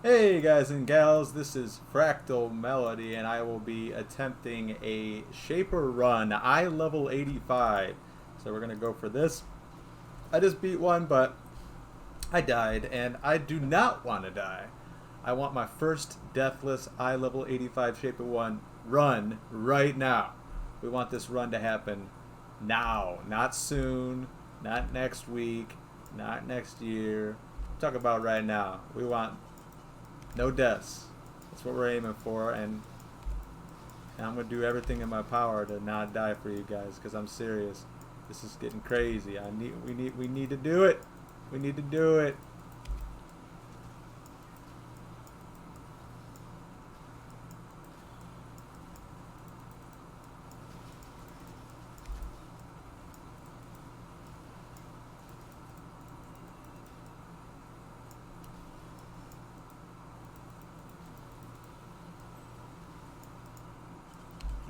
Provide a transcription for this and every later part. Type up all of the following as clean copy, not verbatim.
Hey guys and gals, this is Fractal Melody and I will be attempting a Shaper run, I level 85. So we're going to go for this. I just beat one, but I died and I do not want to die. I want my first Deathless I level 85 Shaper 1 run right now. We want this run to happen now, not soon, not next week, not next year. Talk about right now. We want no deaths. That's what we're aiming for, and I'm gonna do everything in my power to not die for you guys, because I'm serious. This is getting crazy. We need to do it. We need to do it.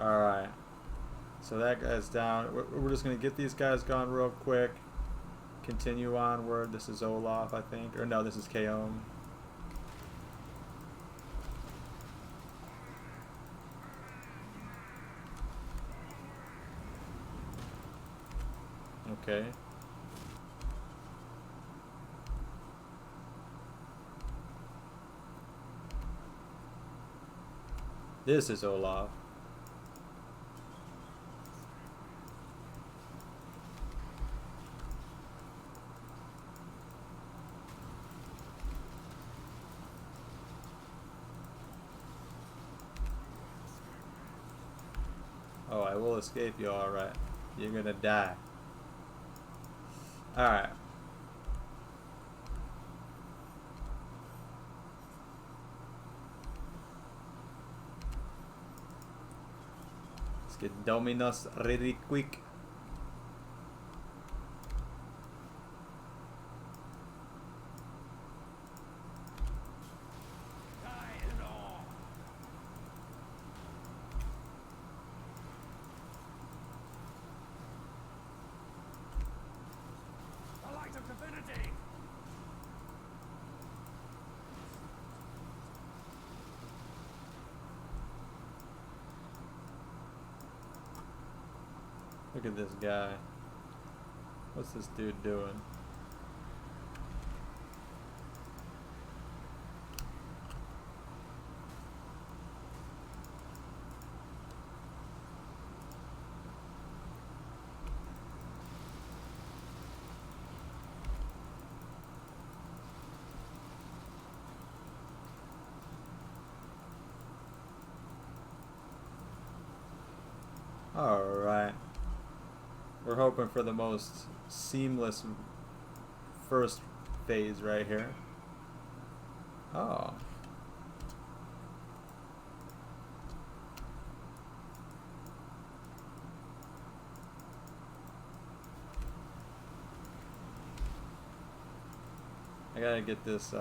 All right. So that guy's down. We're just gonna get these guys gone real quick. Continue onward. This is Olaf, I think, or no, this is Kaom. Okay. This is Olaf. Oh, I will escape you, alright. You're gonna die. Alright. Let's get Dominos really quick. Look at this guy. What's this dude doing? Alright. We're hoping for the most seamless first phase right here. Oh. I gotta get this,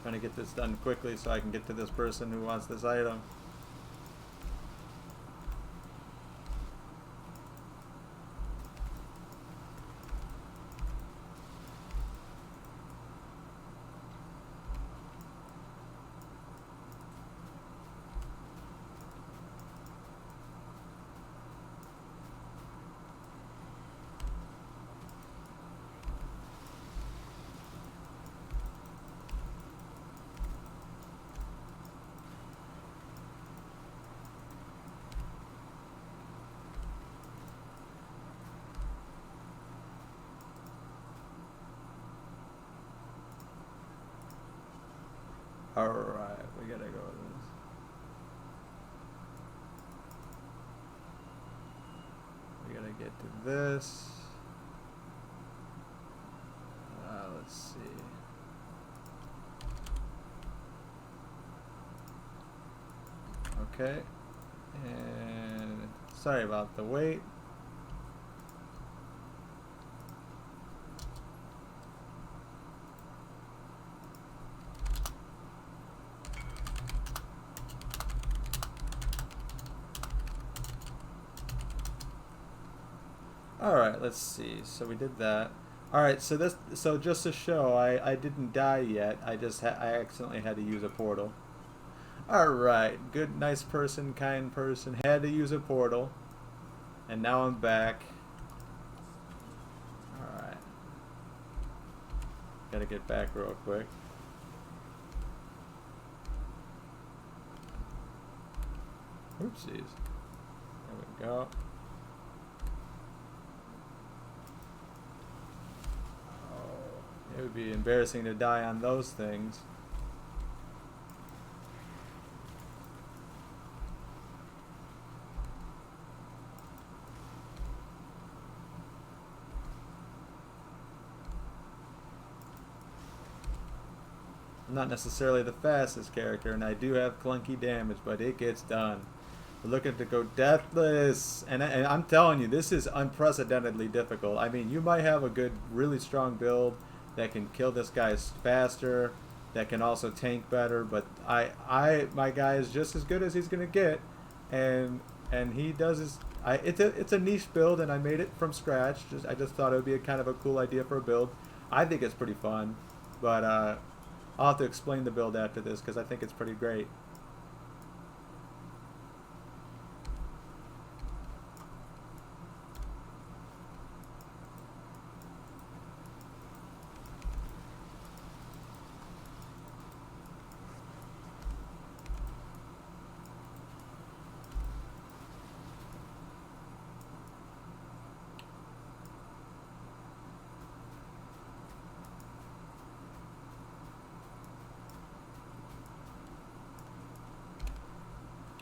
trying to get this done quickly so I can get to this person who wants this item. Alright, we gotta go with this. We gotta get to this. Let's see. Okay. And sorry about the wait. Alright, let's see. So we did that. Alright, so just to show, I didn't die yet. I accidentally had to use a portal. Alright, good, nice person, kind person. Had to use a portal. And now I'm back. Alright. Gotta get back real quick. Oopsies. There we go. It would be embarrassing to die on those things. I'm not necessarily the fastest character, and I do have clunky damage, but it gets done. We're looking to go Deathless, and I'm telling you, this is unprecedentedly difficult. I mean, you might have a good, really strong build that can kill this guy faster, that can also tank better, but my guy is just as good as he's gonna get, and he does his. It's a niche build, and I made it from scratch. I just thought it would be a kind of a cool idea for a build. I think it's pretty fun, but I'll have to explain the build after this because I think it's pretty great.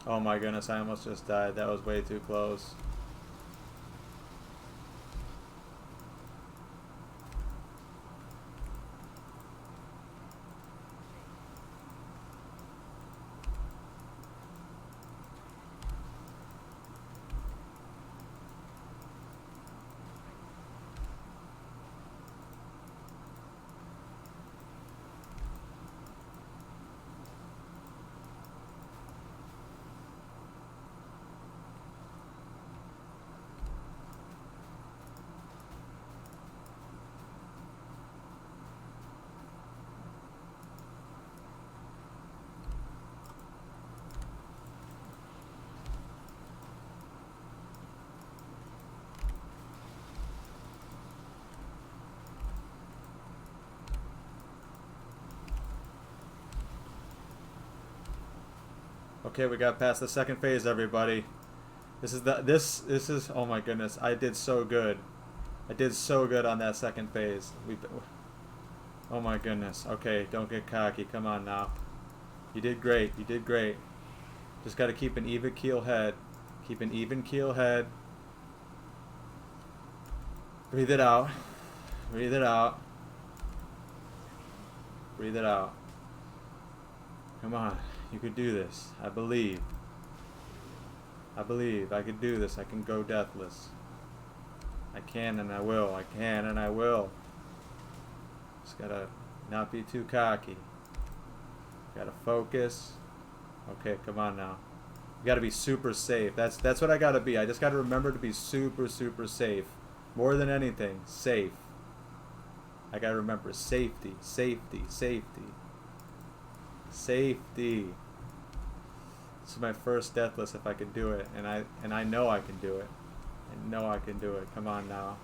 Oh my goodness, I almost just died. That was way too close. Okay, we got past the second phase, everybody. This is oh my goodness, I did so good. I did so good on that second phase. Oh my goodness. Okay, don't get cocky. Come on now. You did great. You did great. Just got to keep an even keel head. Keep an even keel head. Breathe it out. Breathe it out. Breathe it out. Come on. You could do this. I believe. I believe I could do this. I can go deathless. I can and I will. I can and I will. Just gotta not be too cocky. Gotta focus. Okay, come on now. You gotta be super safe. That's what I gotta be. I just gotta remember to be super, super safe. More than anything, safe. I gotta remember safety, safety, safety. Safety. This is my first deathless if I can do it, and I know I can do it. I know I can do it. Come on now.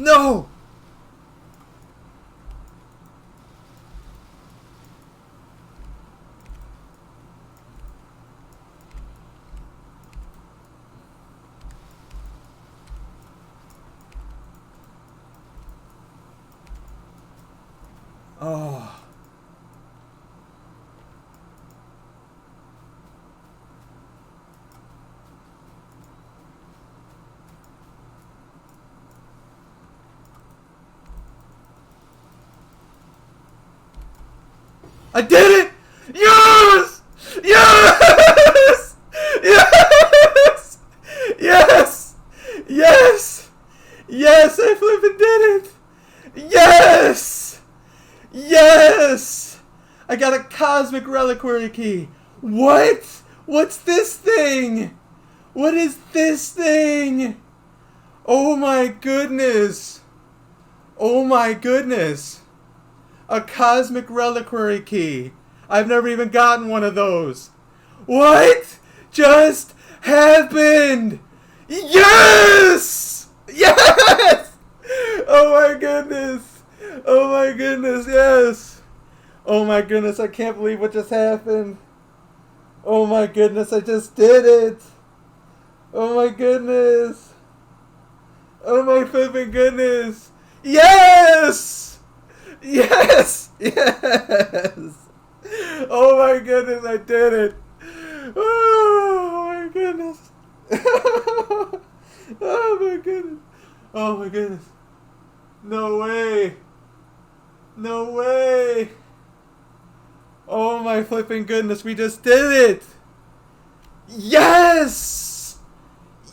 No! Oh. I did it! Yes! Yes! Yes! Yes! Yes! Yes! I flippin' did it! Yes! Yes! I got a cosmic reliquary key. What? What's this thing? What is this thing? Oh my goodness. Oh my goodness. A cosmic reliquary key. I've never even gotten one of those. What just happened? Yes! Yes! Oh my goodness. Oh my goodness, yes. Oh my goodness, I can't believe what just happened. Oh my goodness, I just did it. Oh my goodness. Oh my flipping goodness. Yes! Yes! Yes! Oh my goodness, I did it. Oh my goodness. Oh my goodness. Oh my goodness. No way. No way. Oh my flipping goodness, we just did it. Yes!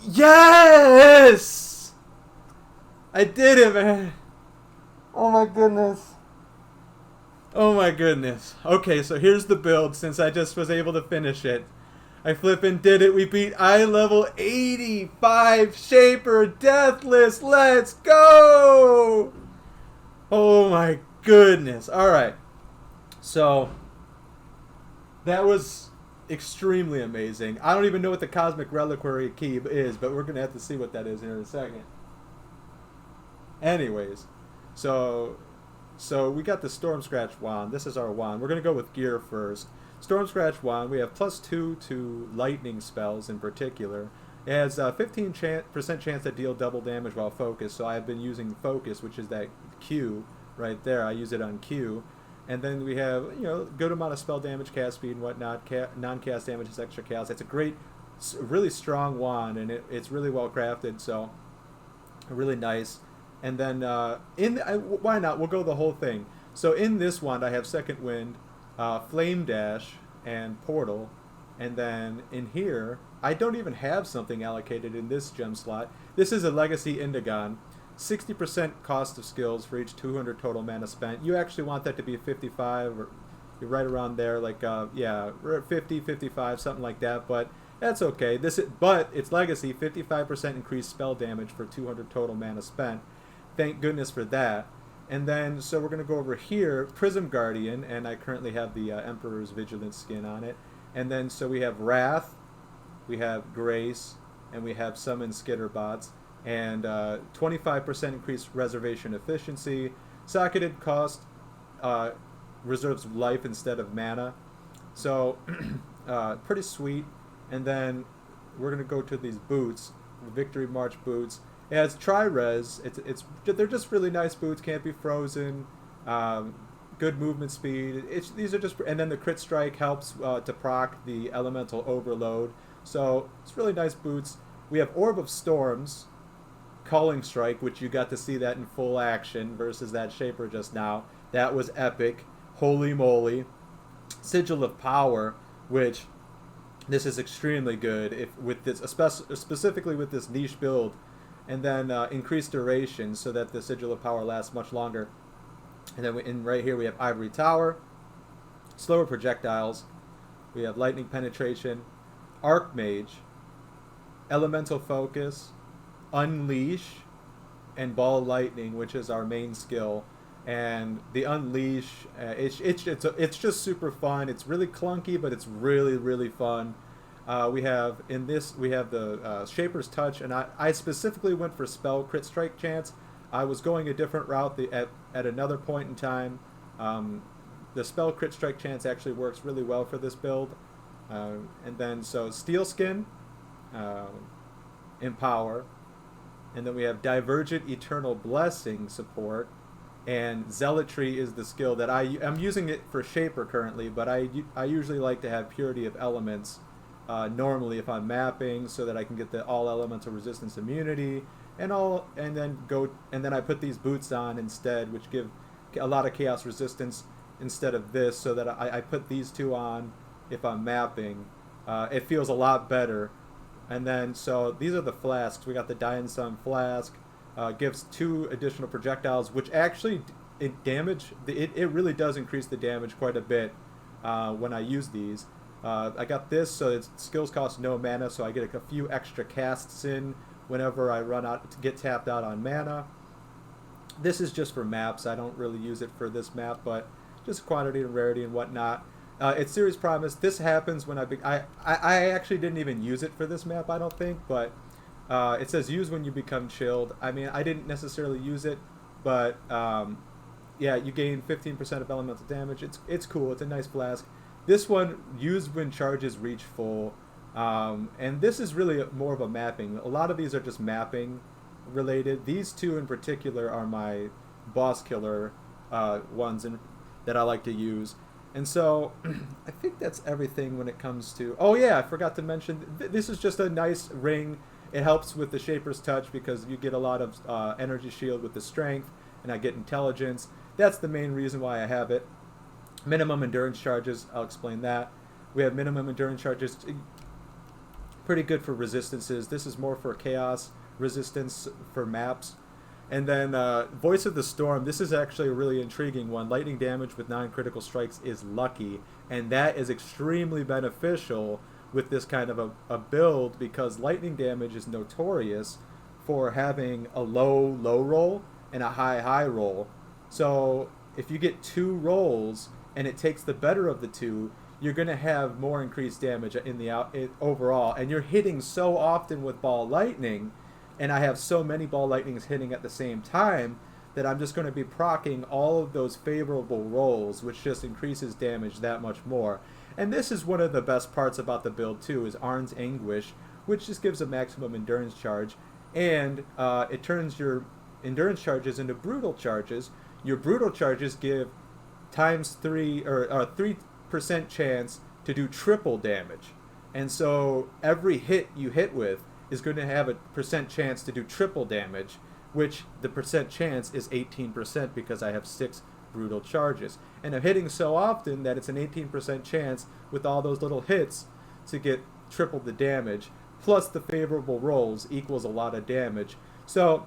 Yes! I did it, man. Oh my goodness. Oh my goodness. Okay, so here's the build since I just was able to finish it. I flippin' did it. We beat eye level 85 Shaper Deathless. Let's go! Oh my goodness. Alright. So, that was extremely amazing. I don't even know what the Cosmic Reliquary Key is, but we're going to have to see what that is here in a second. Anyways, so we got the Storm Scratch Wand. This is our wand. We're going to go with gear first. Storm Scratch Wand, we have +2 to lightning spells in particular. It has a 15% chance to deal double damage while focused, so I've been using focus, which is that Q right there. I use it on Q. And then we have, you know, good amount of spell damage, cast speed and whatnot. Non-cast damage is extra cast. It's a great, really strong wand, and it's really well crafted, so really nice. And then, why not? We'll go the whole thing. So in this wand, I have Second Wind, Flame Dash, and Portal. And then in here, I don't even have something allocated in this gem slot. This is a Legacy Indigon. 60% cost of skills for each 200 total mana spent. You actually want that to be 55, or you're right around there, like, yeah, 50, 55, something like that, but that's okay. But it's Legacy, 55% increased spell damage for 200 total mana spent. Thank goodness for that. And then, so we're going to go over here, Prism Guardian, and I currently have the Emperor's Vigilance skin on it. And then, so we have Wrath, we have Grace, and we have Summon Skitterbots. And 25% increased reservation efficiency. Socketed cost reserves life instead of mana. So, pretty sweet. And then we're going to go to these boots, Victory March boots. It has Tri-Res. They're just really nice boots, can't be frozen. Good movement speed. These are just, and then the Crit Strike helps to proc the Elemental Overload. So, it's really nice boots. We have Orb of Storms. Culling Strike, which you got to see that in full action versus that Shaper just now. That was epic. Holy moly. Sigil of Power, which this is extremely good with this, specifically with this niche build. And then increased duration so that the Sigil of Power lasts much longer. And then right here we have Ivory Tower, slower projectiles. We have Lightning Penetration, Archmage, Elemental Focus, Unleash, and Ball Lightning, which is our main skill. And the Unleash, it's just super fun. It's really clunky, but it's really, really fun. We have the Shaper's Touch, and I specifically went for spell crit strike chance. I was going a different route at another point in time. The spell crit strike chance actually works really well for this build. And then so Steel Skin, Empower, and then we have Divergent Eternal Blessing support, and Zealotry is the skill that I'm using it for Shaper currently, but I usually like to have Purity of Elements normally if I'm mapping, so that I can get the all elemental resistance immunity and then I put these boots on instead, which give a lot of chaos resistance instead of this, so that I put these two on if I'm mapping. It feels a lot better. And then so these are the flasks. We got the Dying Sun flask. Gives 2 additional projectiles, which actually it really does increase the damage quite a bit when I use these. I got this, so its skills cost no mana, so I get a few extra casts in whenever I run out to get tapped out on mana. This is just for maps. I don't really use it for this map, but just quantity and rarity and whatnot. It's Series Promise. This happens when I actually didn't even use it for this map, I don't think, but it says use when you become chilled. I mean, I didn't necessarily use it, but yeah, you gain 15% of elemental damage. It's cool. It's a nice flask. This one, used when charges reach full, and this is really more of a mapping. A lot of these are just mapping related. These two in particular are my boss killer ones that I like to use. And so I think that's everything when it comes to... Oh yeah, I forgot to mention, this is just a nice ring. It helps with the Shaper's Touch because you get a lot of energy shield with the strength, and I get intelligence. That's the main reason why I have it. Minimum endurance charges, I'll explain that. We have minimum endurance charges, pretty good for resistances. This is more for chaos resistance for maps. And then Voice of the Storm, this is actually a really intriguing one. Lightning damage with non-critical strikes is lucky, and that is extremely beneficial with this kind of a build, because lightning damage is notorious for having a low roll and a high roll. So if you get 2 rolls and it takes the better of the 2, you're going to have more increased damage in the overall. And you're hitting so often with Ball Lightning, and I have so many Ball Lightnings hitting at the same time, that I'm just going to be proccing all of those favorable rolls, which just increases damage that much more. And this is one of the best parts about the build too, is Arn's Anguish, which just gives a maximum endurance charge, and it turns your endurance charges into brutal charges. Your brutal charges give ×3 or 3% chance to do triple damage, and so every hit you hit with is going to have a % chance to do triple damage, which the % chance is 18% because I have 6 brutal charges. And I'm hitting so often that it's an 18% chance with all those little hits to get triple the damage, plus the favorable rolls equals a lot of damage. So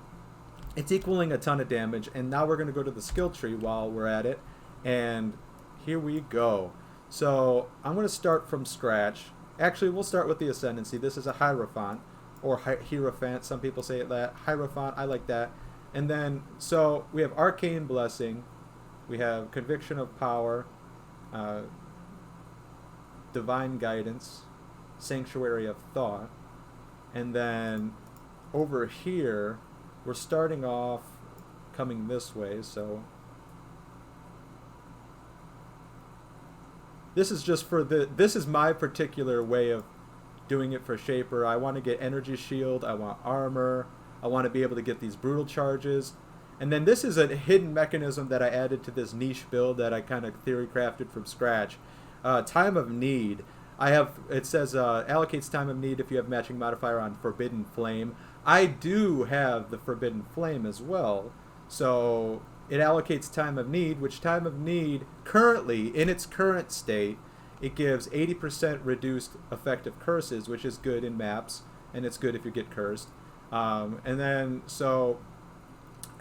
it's equaling a ton of damage. And now we're going to go to the skill tree while we're at it, and here we go. So I'm going to start from scratch. Actually, we'll start with the Ascendancy. This is a Hierophant, or Hierophant, some people say it that. Hierophant, I like that. And then, so we have Arcane Blessing, we have Conviction of Power, Divine Guidance, Sanctuary of Thought, and then over here, we're starting off coming this way, so this is just for this is my particular way of doing it for Shaper. I want to get Energy Shield, I want Armor, I want to be able to get these brutal charges. And then this is a hidden mechanism that I added to this niche build that I kind of theory crafted from scratch. Time of Need. It says allocates Time of Need if you have matching modifier on Forbidden Flame. I do have the Forbidden Flame as well. So it allocates Time of Need, which Time of Need currently, in its current state, it gives 80% reduced effective curses, which is good in maps, and it's good if you get cursed. And then, so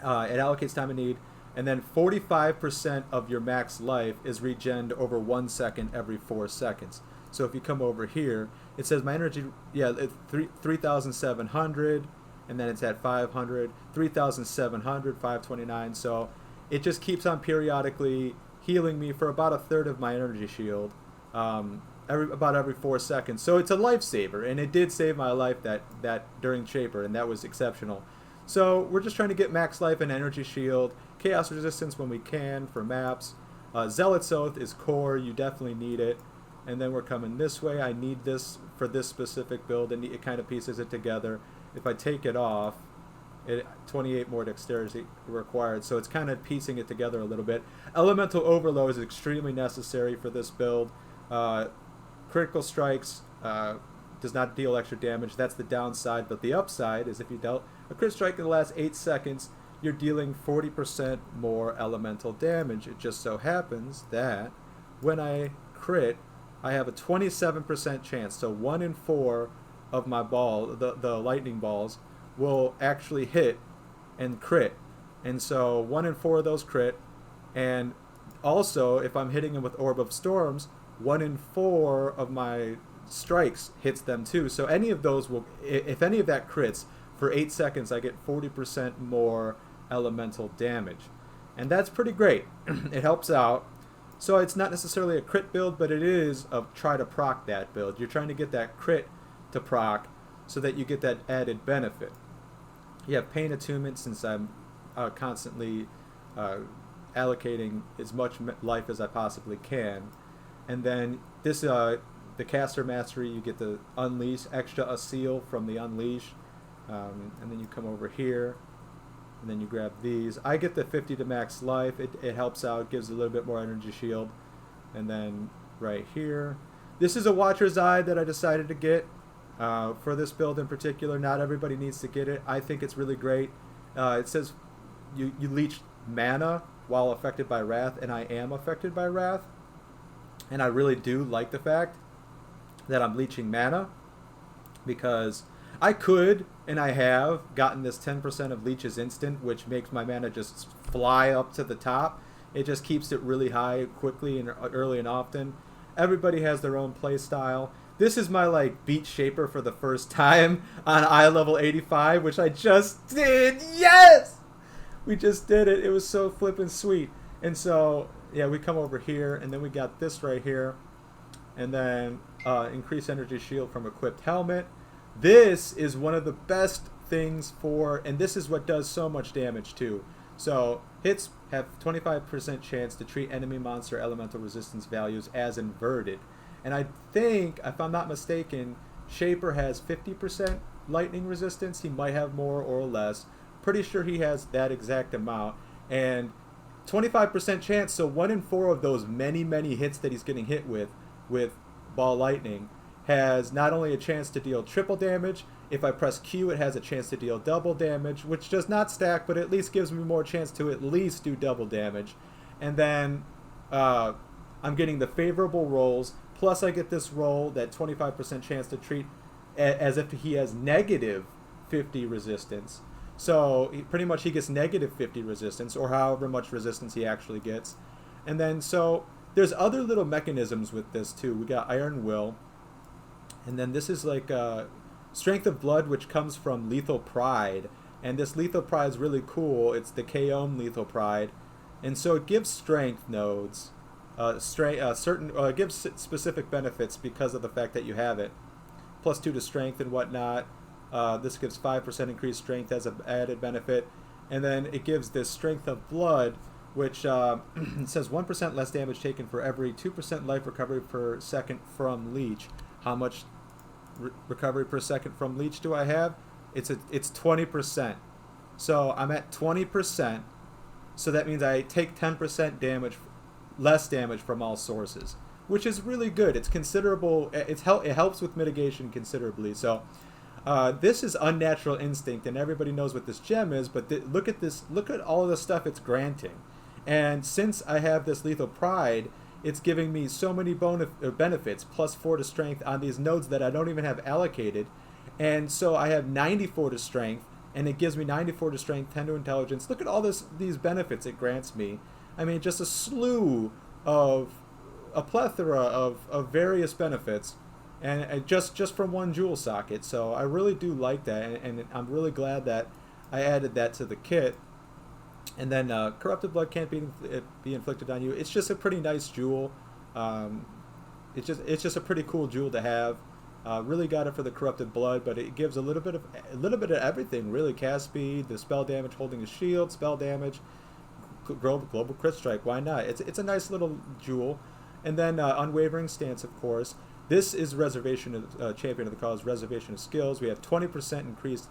it allocates Time of Need, and then 45% of your max life is regened over 1 second every 4 seconds. So if you come over here, it says my energy, yeah, 3,700, and then it's at 500, 3,700, 529. So it just keeps on periodically healing me for about a third of my energy shield, about every 4 seconds. So it's a lifesaver, and it did save my life that during Shaper, and that was exceptional. So we're just trying to get max life and energy shield, chaos resistance when we can for maps. Zealot's Oath is core, you definitely need it. And then we're coming this way. I need this for this specific build, and it kind of pieces it together. If I take it off, 28 more dexterity required, so it's kind of piecing it together a little bit. Elemental Overload is extremely necessary for this build. Critical strikes does not deal extra damage. That's the downside, but the upside is if you dealt a crit strike in the last 8 seconds, you're dealing 40% more elemental damage. It just so happens that when I crit, I have a 27% chance, so 1 in 4 of my ball, the lightning balls, will actually hit and crit. And so 1 in 4 of those crit, and also if I'm hitting them with Orb of Storms, 1 in 4 of my strikes hits them too. So any of those will, if any of that crits, for 8 seconds I get 40% more elemental damage. And that's pretty great. It helps out. So it's not necessarily a crit build, but it is a try to proc that build. You're trying to get that crit to proc so that you get that added benefit. You have Pain Attunement, since I'm constantly allocating as much life as I possibly can. And then this, the Caster Mastery, you get the Unleash, extra a seal from the Unleash. And then you come over here, and then you grab these. I get the 50 to max life. It helps out, gives a little bit more energy shield. And then right here, this is a Watcher's Eye that I decided to get for this build in particular. Not everybody needs to get it. I think it's really great. It says you leech mana while affected by Wrath, and I am affected by Wrath. And I really do like the fact that I'm leeching mana, because I could, and I have, gotten this 10% of leeches instant, which makes my mana just fly up to the top. It just keeps it really high quickly and early and often. Everybody has their own play style. This is my beat shaper for the first time on eye level 85, which I just did. Yes! We just did it. It was so flippin' sweet. And so, yeah, we come over here, and then we got this right here. And then increase energy shield from equipped helmet. This is one of the best things for, and this is what does so much damage too. So hits have 25% chance to treat enemy monster elemental resistance values as inverted. And I think, if I'm not mistaken, Shaper has 50% lightning resistance. He might have more or less. Pretty sure he has that exact amount. And 25% chance, so 1 in 4 of those many hits that he's getting hit with ball lightning has not only a chance to deal triple damage. If I press Q, it has a chance to deal double damage, which does not stack, but at least gives me more chance to at least do double damage. And then I'm getting the favorable rolls, plus I get this roll, that 25% chance to treat as if he has negative 50 resistance. So pretty much he gets negative 50 resistance, or however much resistance he actually gets. And then so there's other little mechanisms with this too. We got Iron Will. And then this is Strength of Blood, which comes from Lethal Pride. And this Lethal Pride is really cool. It's the K-Ohm Lethal Pride. And so it gives strength nodes. It gives specific benefits because of the fact that you have it. +2 to strength and whatnot. This gives 5% increased strength as an added benefit. And then it gives this Strength of Blood, which says 1% less damage taken for every 2% life recovery per second from leech. How much recovery per second from leech do I have? It's 20%. So I'm at 20%. So that means I take 10% less damage from all sources, which is really good. It's considerable. It helps with mitigation considerably. So this is Unnatural Instinct, and everybody knows what this gem is. But look at this. Look at all of the stuff it's granting. And since I have this Lethal Pride, it's giving me so many benefits, +4 to strength on these nodes that I don't even have allocated. And so I have 94 to strength, and it gives me 94 to strength, 10 to intelligence. Look at all these benefits it grants me. I mean, just a slew of a plethora of various benefits, and just from one jewel socket. So I really do like that, and I'm really glad that I added that to the kit. And then Corrupted Blood can't be inflicted on you. It's just a pretty nice jewel. It's just a pretty cool jewel to have. Really got it for the corrupted blood, but it gives a little bit of everything really. Cast speed, the spell damage holding a shield, spell damage, global crit strike. Why not? It's a nice little jewel. And then unwavering stance, of course. This is reservation of champion of the cause, reservation of skills. We have 20% increased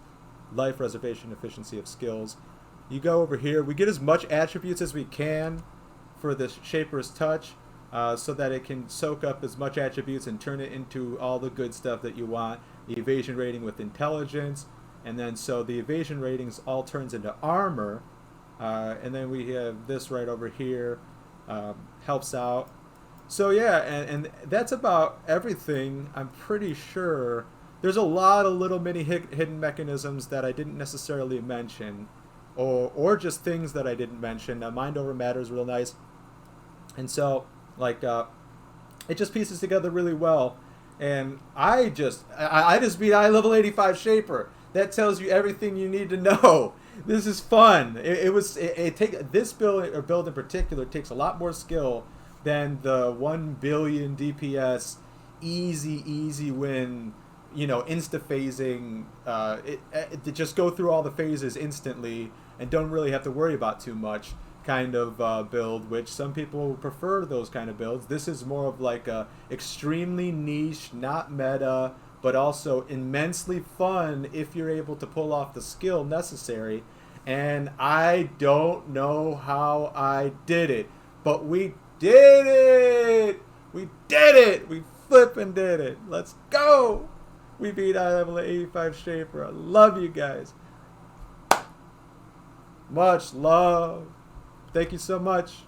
life reservation efficiency of skills. You go over here. We get as much attributes as we can for the Shaper's Touch, so that it can soak up as much attributes and turn it into all the good stuff that you want. The evasion rating with intelligence, and then so the evasion ratings all turns into armor. And then we have this right over here, helps out. So yeah, and that's about everything. I'm pretty sure there's a lot of little mini hidden mechanisms that I didn't necessarily mention, or just things that I didn't mention. Mind over matter is real nice, and so like it just pieces together really well. And I just beat level 85 Shaper. That tells you everything you need to know. This is fun. This build in particular takes a lot more skill than the 1 billion DPS easy win, insta phasing. To just go through all the phases instantly and don't really have to worry about too much kind of build, which some people prefer those kind of builds. This is more of like a extremely niche, not meta, but also immensely fun if you're able to pull off the skill necessary. And I don't know how I did it, but we did it! We did it! We flippin' did it! Let's go! We beat level 85 Shaper. I love you guys. Much love. Thank you so much.